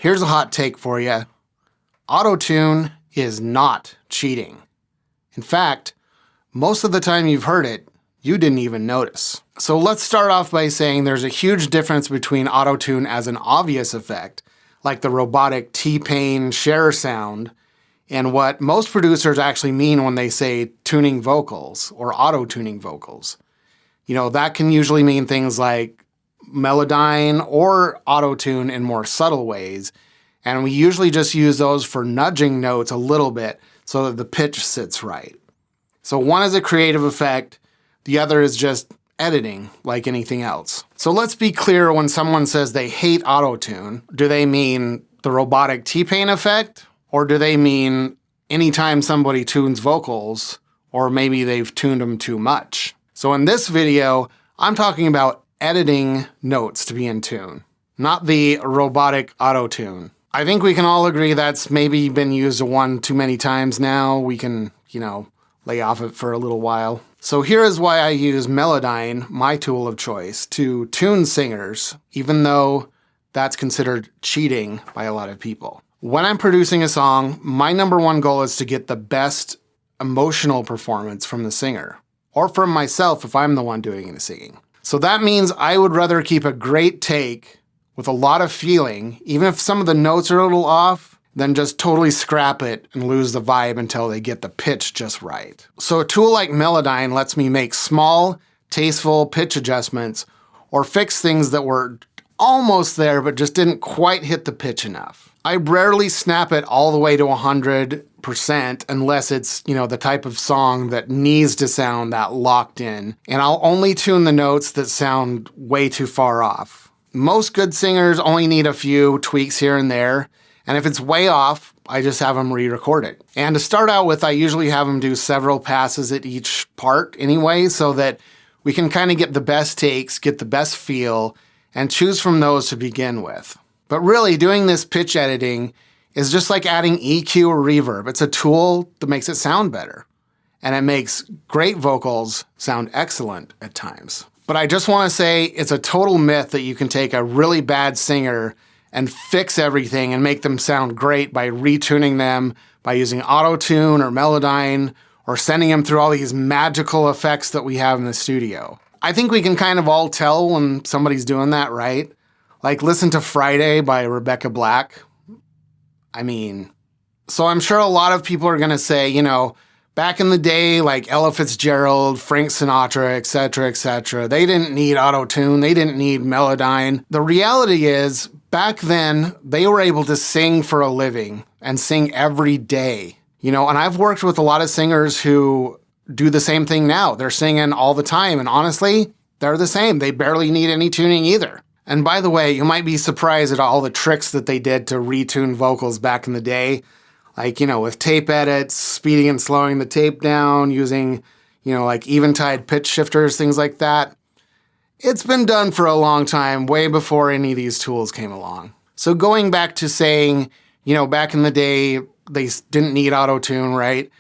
Here's a hot take for you. Autotune is not cheating. In fact, most of the time you've heard it, you didn't even notice. So let's start off by saying there's a huge difference between Autotune as an obvious effect, like the robotic T-Pain Cher sound, and what most producers actually mean when they say tuning vocals or auto-tuning vocals. You know, that can usually mean things like Melodyne or Autotune in more subtle ways, and we usually just use those for nudging notes a little bit so that the pitch sits right. So one is a creative effect, the other is just editing like anything else. So let's be clear, when someone says they hate Autotune, do they mean the robotic T-Pain effect? Or do they mean anytime somebody tunes vocals, or maybe they've tuned them too much? So in this video, I'm talking about editing notes to be in tune, not the robotic auto-tune. I think we can all agree that's maybe been used one too many times now. We can, lay off it for a little while. So here is why I use Melodyne, my tool of choice, to tune singers, even though that's considered cheating by a lot of people. When I'm producing a song, my number one goal is to get the best emotional performance from the singer, or from myself if I'm the one doing the singing. So that means I would rather keep a great take with a lot of feeling, even if some of the notes are a little off, than just totally scrap it and lose the vibe until they get the pitch just right. So a tool like Melodyne lets me make small, tasteful pitch adjustments or fix things that were almost there but just didn't quite hit the pitch enough. I rarely snap it all the way to 100% unless it's, the type of song that needs to sound that locked in. And I'll only tune the notes that sound way too far off. Most good singers only need a few tweaks here and there. And if it's way off, I just have them re-record it. And to start out with, I usually have them do several passes at each part anyway, so that we can kind of get the best takes, get the best feel, and choose from those to begin with. But really, doing this pitch editing is just like adding EQ or reverb. It's a tool that makes it sound better. And it makes great vocals sound excellent at times. But I just want to say it's a total myth that you can take a really bad singer and fix everything and make them sound great by retuning them, by using Autotune or Melodyne, or sending them through all these magical effects that we have in the studio. I think we can kind of all tell when somebody's doing that, right? Like, listen to Friday by Rebecca Black. So I'm sure a lot of people are going to say, back in the day, like Ella Fitzgerald, Frank Sinatra, etc., they didn't need Autotune, they didn't need Melodyne. The reality is, back then, they were able to sing for a living and sing every day. And I've worked with a lot of singers who do the same thing now. They're singing all the time, and honestly, they're the same. They barely need any tuning either. And by the way, you might be surprised at all the tricks that they did to retune vocals back in the day. Like, with tape edits, speeding and slowing the tape down, using, like eventide pitch shifters, things like that. It's been done for a long time, way before any of these tools came along. So going back to saying, back in the day, they didn't need Autotune, right?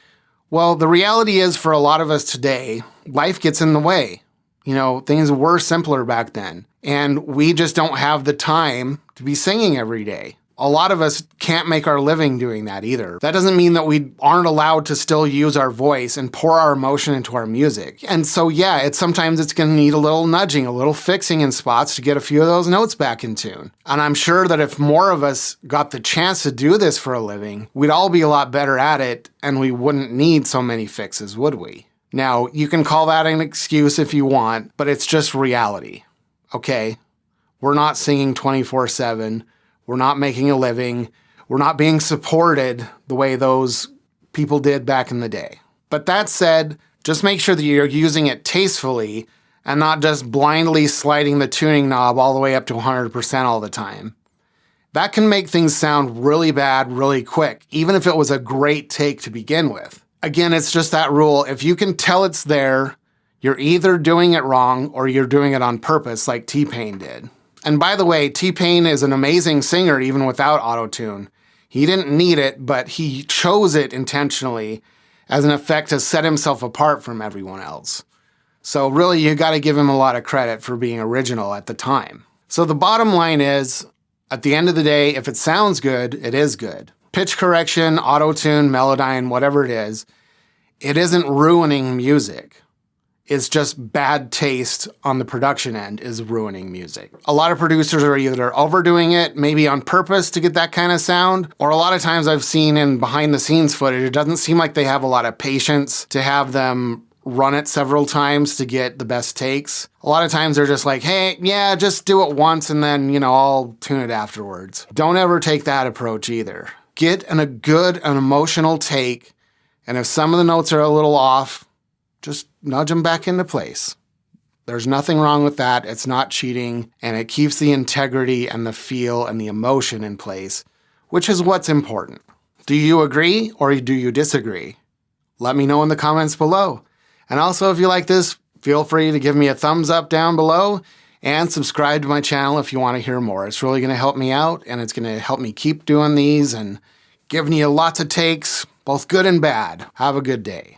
Well, the reality is, for a lot of us today, life gets in the way. Things were simpler back then. And we just don't have the time to be singing every day. A lot of us can't make our living doing that either. That doesn't mean that we aren't allowed to still use our voice and pour our emotion into our music. And so, yeah, sometimes it's going to need a little nudging, a little fixing in spots to get a few of those notes back in tune. And I'm sure that if more of us got the chance to do this for a living, we'd all be a lot better at it, and we wouldn't need so many fixes, would we? Now, you can call that an excuse if you want, but it's just reality. Okay? We're not singing 24/7. We're not making a living. We're not being supported the way those people did back in the day. But that said, just make sure that you're using it tastefully and not just blindly sliding the tuning knob all the way up to 100% all the time. That can make things sound really bad really quick, even if it was a great take to begin with. Again, it's just that rule. If you can tell it's there, you're either doing it wrong or you're doing it on purpose like T-Pain did. And by the way, T-Pain is an amazing singer even without Autotune. He didn't need it, but he chose it intentionally as an effect to set himself apart from everyone else. So really, you got to give him a lot of credit for being original at the time. So the bottom line is, At the end of the day, if it sounds good, it is good. Pitch correction, Autotune, Melodyne, whatever it isn't ruining music. It's just bad taste on the production end is ruining music. A lot of producers are either overdoing it, maybe on purpose to get that kind of sound, or a lot of times I've seen in behind the scenes footage, it doesn't seem like they have a lot of patience to have them run it several times to get the best takes. A lot of times they're just like, hey, yeah, just do it once and then, I'll tune it afterwards. Don't ever take that approach either. Get a good and emotional take, and if some of the notes are a little off, just nudge them back into place. There's nothing wrong with that. It's not cheating, and it keeps the integrity and the feel and the emotion in place, which is what's important. Do you agree or do you disagree? Let me know in the comments below. And also, if you like this, feel free to give me a thumbs up down below and subscribe to my channel if you want to hear more. It's really going to help me out, and it's going to help me keep doing these and giving you lots of takes, both good and bad. Have a good day.